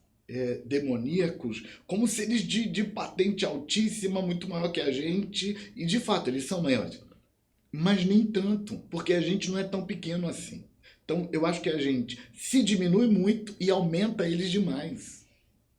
demoníacos como seres de patente altíssima, muito maior que a gente, e de fato eles são maiores. Mas nem tanto, porque a gente não é tão pequeno assim. Então eu acho que a gente se diminui muito e aumenta eles demais.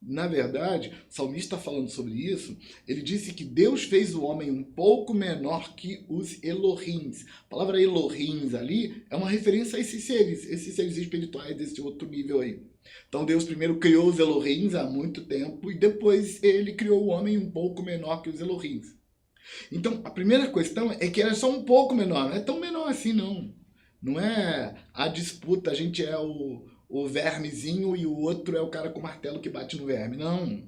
Na verdade, o salmista falando sobre isso, ele disse que Deus fez o homem um pouco menor que os Elohims. A palavra Elohims ali é uma referência a esses seres espirituais desse outro nível aí. Então Deus primeiro criou os Elohims há muito tempo e depois ele criou o homem um pouco menor que os Elohims. Então a primeira questão é que era só um pouco menor, não é tão menor assim não. Não é a disputa, a gente é o vermezinho e o outro é o cara com martelo que bate no verme. Não.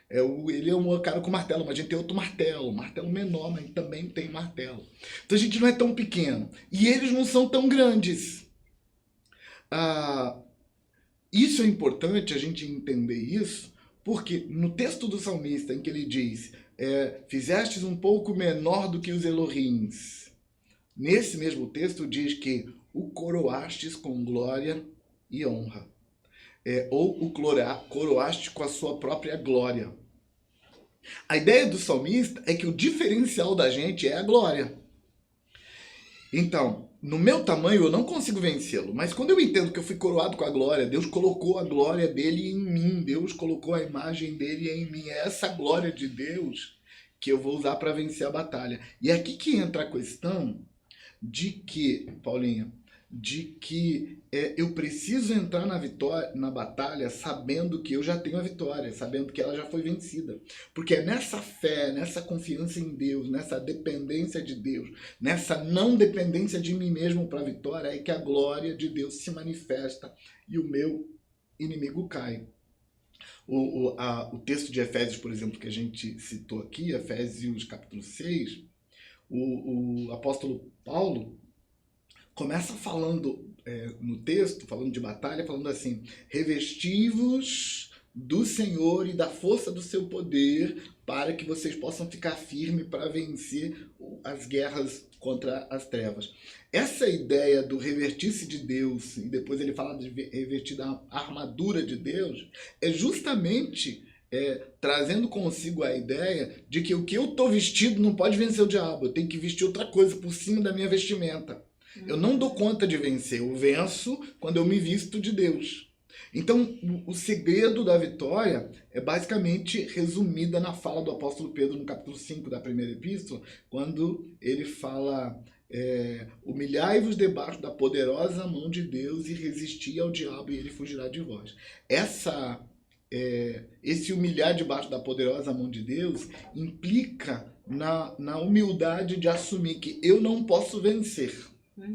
Ele é um cara com martelo, mas a gente tem outro martelo. Martelo menor, mas também tem martelo. Então a gente não é tão pequeno. E eles não são tão grandes. Isso é importante a gente entender isso, porque no texto do salmista em que ele diz fizestes um pouco menor do que os Elohims. Nesse mesmo texto diz que o coroastes com glória e honra. Ou o coroaste com a sua própria glória. A ideia do salmista é que o diferencial da gente é a glória. Então, no meu tamanho eu não consigo vencê-lo, mas quando eu entendo que eu fui coroado com a glória, Deus colocou a glória dele em mim, Deus colocou a imagem dele em mim, é essa glória de Deus que eu vou usar para vencer a batalha. E é aqui que entra a questão de que, Paulinha, eu preciso entrar na batalha sabendo que eu já tenho a vitória, sabendo que ela já foi vencida. Porque é nessa fé, nessa confiança em Deus, nessa dependência de Deus, nessa não dependência de mim mesmo para a vitória, é que a glória de Deus se manifesta e o meu inimigo cai. O texto de Efésios, por exemplo, que a gente citou aqui, Efésios capítulo 6, o apóstolo Paulo começa falando no texto, falando de batalha, falando assim: revesti-vos do Senhor e da força do seu poder para que vocês possam ficar firmes para vencer as guerras contra as trevas. Essa ideia do revestir-se de Deus, e depois ele fala de revestir da armadura de Deus, é justamente trazendo consigo a ideia de que o que eu estou vestido não pode vencer o diabo, eu tenho que vestir outra coisa por cima da minha vestimenta. Eu não dou conta de vencer, eu venço quando eu me visto de Deus. Então, o segredo da vitória é basicamente resumida na fala do apóstolo Pedro no capítulo 5 da primeira epístola, quando ele fala: humilhai-vos debaixo da poderosa mão de Deus e resisti ao diabo e ele fugirá de vós. Esse humilhar debaixo da poderosa mão de Deus implica na humildade de assumir que eu não posso vencer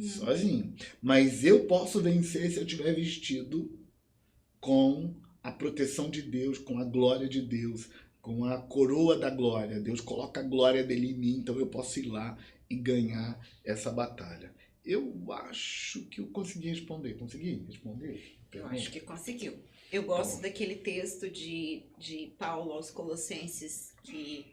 sozinho, mas eu posso vencer se eu estiver vestido com a proteção de Deus, com a glória de Deus, com a coroa da glória. Deus coloca a glória dele em mim, então eu posso ir lá e ganhar essa batalha. Eu acho que eu consegui responder. Consegui responder? Eu acho que conseguiu. Eu gosto daquele texto de Paulo aos Colossenses, que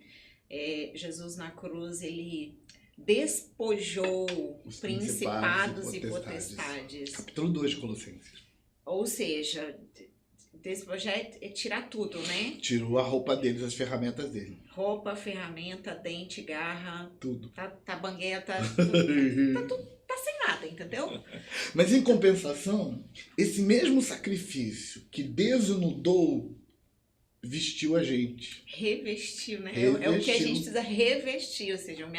Jesus na cruz, ele despojou os principados e potestades. Capítulo 2 de Colossenses. Ou seja, despojar é tirar tudo, né? Tirou a roupa deles, as ferramentas dele. Roupa, ferramenta, dente, garra. Tudo. Tabangueta, tudo. Tá sem nada, entendeu? Mas em compensação, esse mesmo sacrifício que desnudou, vestiu a gente. Revestiu, né? É o que a gente precisa revestir, ou seja,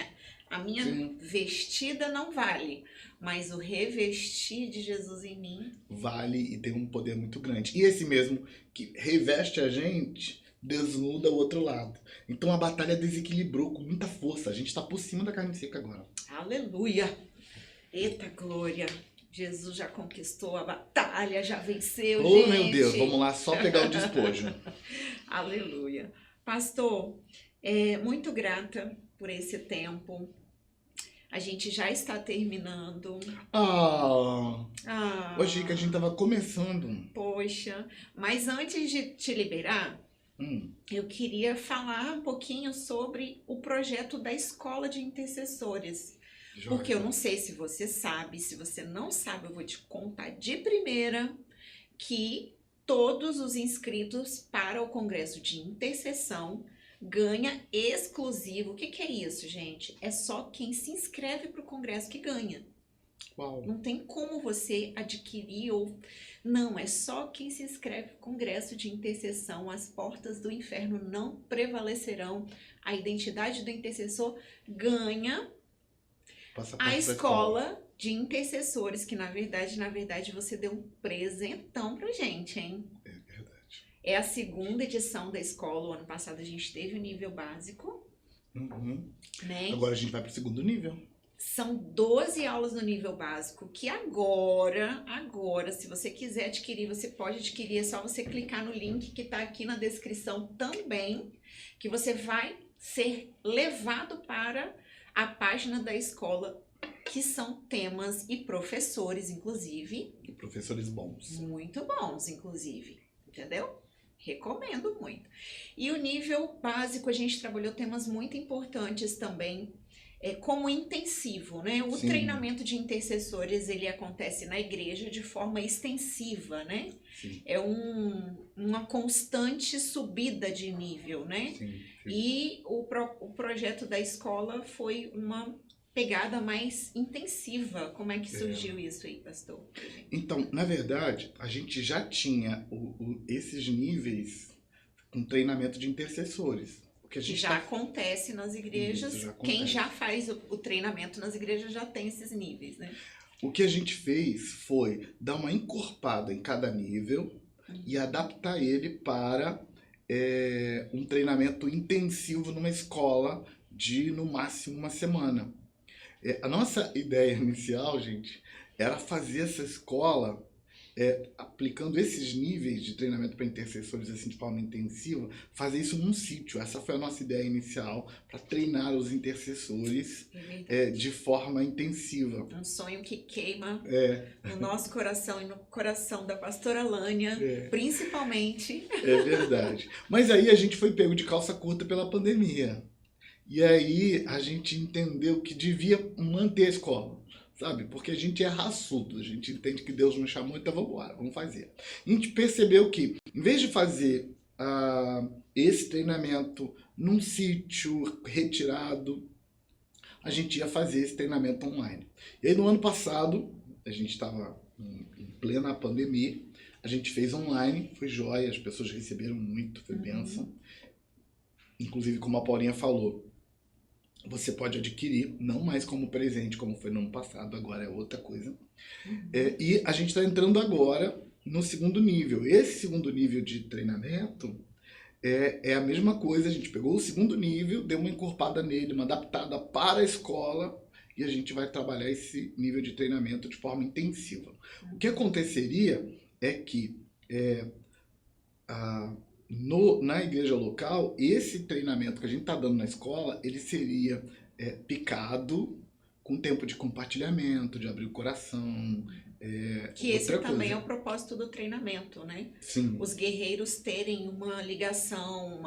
a minha Sim. vestida não vale, mas o revestir de Jesus em mim vale e tem um poder muito grande. E esse mesmo que reveste a gente desnuda o outro lado. Então a batalha desequilibrou com muita força. A gente está por cima da carne seca agora. Aleluia! Eita glória! Jesus já conquistou a batalha, já venceu, gente. Oh, meu Deus, vamos lá, só pegar o despojo. Aleluia. Pastor, muito grata por esse tempo. A gente já está terminando. Eu achei que a gente tava começando. Poxa, mas antes de te liberar, eu queria falar um pouquinho sobre o projeto da Escola de Intercessores. Porque eu não sei se você sabe, se você não sabe, eu vou te contar de primeira que todos os inscritos para o Congresso de Intercessão ganha exclusivo. O que é isso, gente? É só quem se inscreve para o Congresso que ganha. Uau. Não tem como você adquirir ou... Não, é só quem se inscreve no Congresso de Intercessão. As portas do inferno não prevalecerão. A identidade do intercessor ganha a escola de intercessores, que na verdade você deu um presentão pra gente, hein? É verdade. É a segunda edição da escola. O ano passado a gente teve o nível básico, né? Agora a gente vai pro segundo nível. São 12 aulas no nível básico, que agora, se você quiser adquirir, você pode adquirir, é só você clicar no link que tá aqui na descrição também, que você vai ser levado para a página da escola, que são temas e professores, inclusive. E professores bons. Muito bons, inclusive. Entendeu? Recomendo muito. E o nível básico, a gente trabalhou temas muito importantes também, como intensivo, né? O treinamento de intercessores, ele acontece na igreja de forma extensiva, né? Sim. É uma constante subida de nível, né? Sim. E o projeto da escola foi uma pegada mais intensiva. Como é que surgiu isso aí, pastor? Então, na verdade, a gente já tinha esses níveis com treinamento de intercessores. Que já acontece nas igrejas. Isso, quem já faz o treinamento nas igrejas já tem esses níveis, né? O que a gente fez foi dar uma encorpada em cada nível e adaptar ele para um treinamento intensivo numa escola de, no máximo, uma semana. A nossa ideia inicial, gente, era fazer essa escola aplicando esses níveis de treinamento para intercessores assim, de forma intensiva, fazer isso num sítio. Essa foi a nossa ideia inicial, para treinar os intercessores de forma intensiva. Um sonho que queima no nosso coração e no coração da pastora Lânia, principalmente. É verdade. Mas aí a gente foi pego de calça curta pela pandemia. E aí a gente entendeu que devia manter a escola. Sabe? Porque a gente é raçudo, a gente entende que Deus nos chamou, então vamos embora, vamos fazer. A gente percebeu que, em vez de fazer esse treinamento num sítio retirado, a gente ia fazer esse treinamento online. E aí no ano passado, a gente estava em plena pandemia, a gente fez online, foi jóia, as pessoas receberam muito, foi bênção. Inclusive, como a Paulinha falou, você pode adquirir, não mais como presente, como foi no ano passado, agora é outra coisa. E a gente está entrando agora no segundo nível. Esse segundo nível de treinamento é a mesma coisa. A gente pegou o segundo nível, deu uma encorpada nele, uma adaptada para a escola, e a gente vai trabalhar esse nível de treinamento de forma intensiva. O que aconteceria é que na igreja local, esse treinamento que a gente está dando na escola, ele seria picado com tempo de compartilhamento, de abrir o coração. Que esse também é o propósito do treinamento, né? Sim. Os guerreiros terem uma ligação,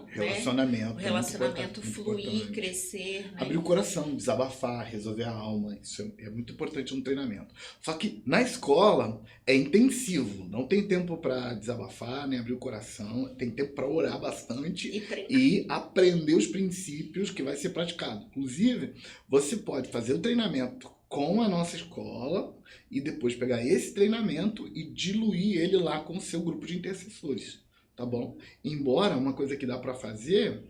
relacionamento, um relacionamento fluir, crescer. Né? Abrir o coração, desabafar, resolver a alma. Isso é muito importante no treinamento. Só que na escola é intensivo. Não tem tempo para desabafar, nem abrir o coração. Tem tempo para orar bastante e aprender os princípios que vai ser praticado. Inclusive, você pode fazer o treinamento com a nossa escola e depois pegar esse treinamento e diluir ele lá com o seu grupo de intercessores, tá bom? Embora uma coisa que dá para fazer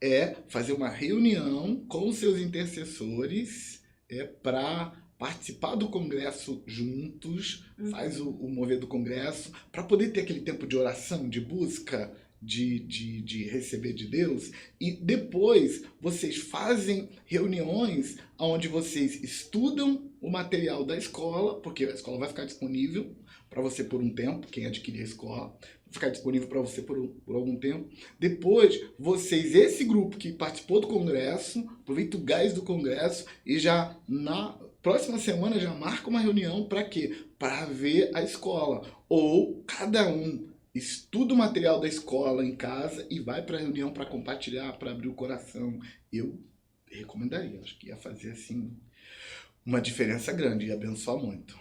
é fazer uma reunião com os seus intercessores para participar do congresso juntos, faz o mover do congresso, para poder ter aquele tempo de oração, de busca, de receber de Deus, e depois vocês fazem reuniões onde vocês estudam o material da escola, porque a escola vai ficar disponível para você por um tempo, quem adquirir a escola, vai ficar disponível para você por algum tempo. Depois, vocês, esse grupo que participou do congresso, aproveita o gás do congresso e já na próxima semana já marca uma reunião para quê? Para ver a escola. Ou cada um estuda o material da escola em casa e vai para a reunião para compartilhar, para abrir o coração. Eu recomendaria, acho que ia fazer assim uma diferença grande, ia abençoar muito.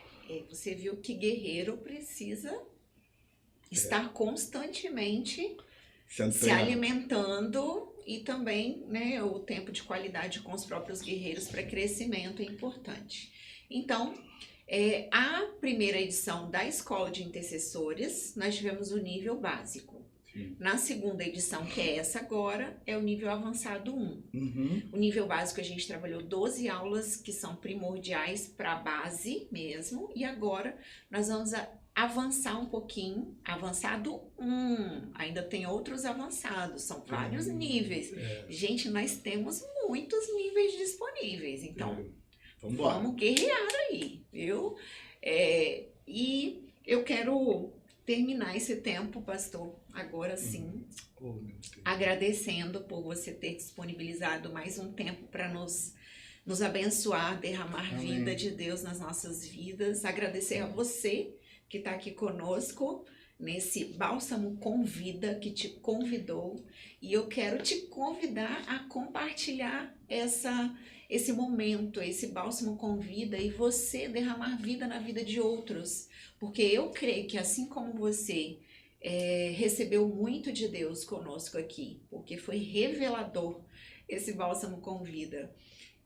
Você viu que guerreiro precisa estar constantemente se alimentando e também, né, o tempo de qualidade com os próprios guerreiros para crescimento é importante. Então, a primeira edição da Escola de Intercessores, nós tivemos o nível básico. Sim. Na segunda edição, que é essa agora, é o nível avançado 1. Uhum. O nível básico a gente trabalhou 12 aulas que são primordiais para a base mesmo, e agora nós vamos avançar um pouquinho. Avançado 1, ainda tem outros avançados, são vários níveis. Gente, nós temos muitos níveis disponíveis, então vamos guerrear aí, viu? E eu quero terminar esse tempo, pastor, agora sim, agradecendo por você ter disponibilizado mais um tempo para nos abençoar, derramar Amém. Vida de Deus nas nossas vidas. Agradecer a você que está aqui conosco nesse Bálsamo com Vida, que te convidou. E eu quero te convidar a compartilhar esse momento, esse Bálsamo com Vida, e você derramar vida na vida de outros. Porque eu creio que assim como você recebeu muito de Deus conosco aqui, porque foi revelador esse Bálsamo com Vida,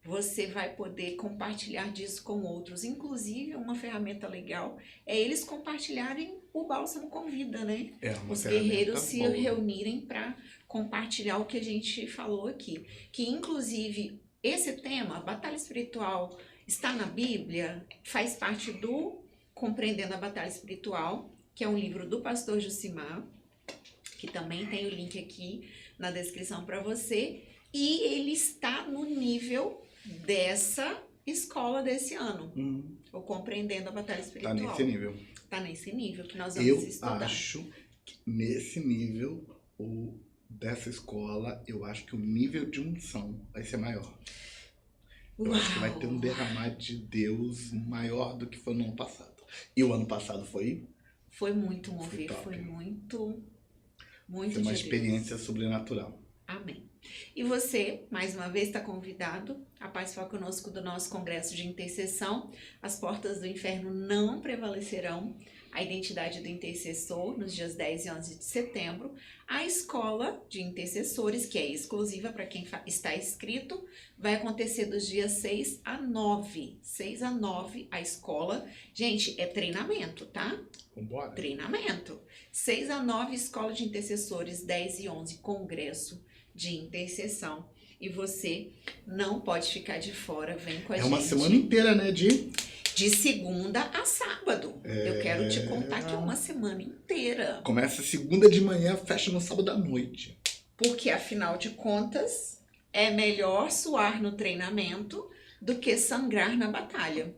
você vai poder compartilhar disso com outros. Inclusive, uma ferramenta legal é eles compartilharem o Bálsamo com Vida, né? Os guerreiros se reunirem para compartilhar o que a gente falou aqui. Que, inclusive, esse tema, batalha espiritual, está na Bíblia, faz parte do Compreendendo a Batalha Espiritual, que é um livro do pastor Jucimar, que também tem o link aqui na descrição para você. E ele está no nível dessa escola desse ano, o Compreendendo a Batalha Espiritual. Tá nesse nível. Tá nesse nível que nós vamos estudar. Eu acho que nesse nível, dessa escola, eu acho que o nível de unção vai ser maior. Eu acho que vai ter um derramar de Deus maior do que foi no ano passado. E o ano passado foi muito mover, foi muito foi uma experiência sobrenatural. Amém. E você, mais uma vez, está convidado a participar conosco do nosso congresso de intercessão. As portas do inferno não prevalecerão. A identidade do intercessor nos dias 10 e 11 de setembro. A escola de intercessores, que é exclusiva para quem está inscrito, vai acontecer dos dias 6 a 9. 6 a 9 a escola. Gente, é treinamento, tá? Vambora. Treinamento. 6 a 9, escola de intercessores, 10 e 11, congresso de intercessão. E você não pode ficar de fora, vem com a gente. É uma semana inteira, né, De segunda a sábado. Eu quero te contar que é uma semana inteira. Começa segunda de manhã, fecha no sábado à noite. Porque, afinal de contas, é melhor suar no treinamento do que sangrar na batalha.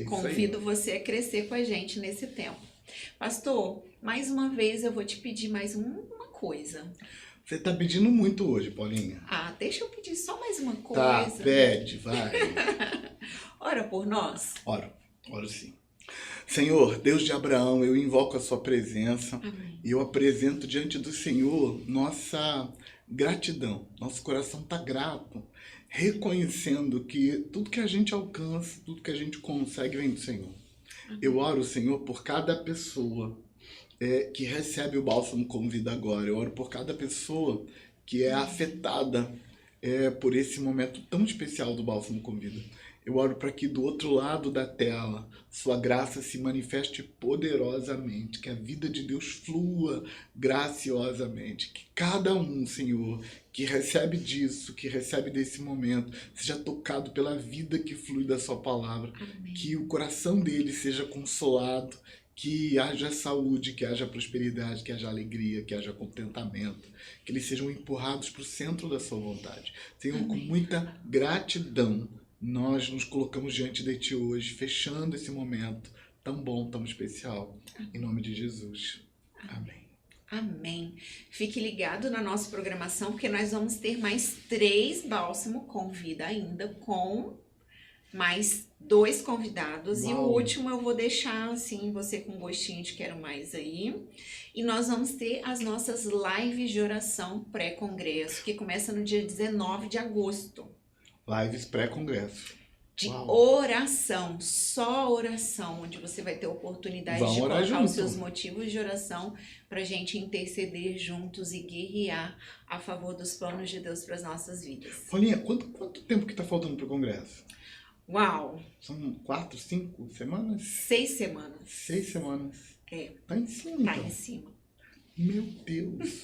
Convido você a crescer com a gente nesse tempo. Pastor, mais uma vez eu vou te pedir mais uma coisa. Você tá pedindo muito hoje, Paulinha. Deixa eu pedir só mais uma coisa. Tá, pede, vai. Ora por nós. Oro sim. Senhor, Deus de Abraão, eu invoco a sua presença. Amém. E eu apresento diante do Senhor nossa gratidão. Nosso coração está grato, reconhecendo que tudo que a gente alcança, tudo que a gente consegue vem do Senhor. Amém. Eu oro, Senhor, por cada pessoa que recebe o Bálsamo com Vida agora. Eu oro por cada pessoa que é afetada por esse momento tão especial do Bálsamo com Vida. Eu oro para que do outro lado da tela sua graça se manifeste poderosamente, que a vida de Deus flua graciosamente, que cada um, Senhor, que recebe disso, que recebe desse momento, seja tocado pela vida que flui da sua palavra. Amém. Que o coração dele seja consolado, que haja saúde, que haja prosperidade, que haja alegria, que haja contentamento, que eles sejam empurrados para o centro da sua vontade. Senhor, Amém. Com muita gratidão, nós nos colocamos diante de Ti hoje, fechando esse momento, tão bom, tão especial. Em nome de Jesus. Amém. Amém. Fique ligado na nossa programação, porque nós vamos ter mais 3 bálsamo com vida ainda, com mais 2 convidados. Uau. E o último eu vou deixar, assim, você com gostinho de quero mais aí. E nós vamos ter as nossas lives de oração pré-congresso, que começa no dia 19 de agosto. Lives pré-congresso. De Uau. oração, só oração, onde você vai ter a oportunidade Vamos de orar colocar junto. os seus motivos de oração pra gente interceder juntos e guerrear a favor dos planos de Deus para as nossas vidas. Rolinha, quanto tempo que tá faltando pro congresso? Uau! São 4, 5 semanas? 6 semanas. 6 semanas. É, Tá em cima, tá então. em cima. Meu Deus.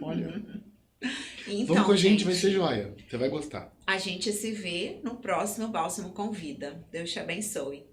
Olha. Então, Vamos com a gente, vai ser joia. Você vai gostar. a gente se vê no próximo Bálsamo Convida. Deus te abençoe.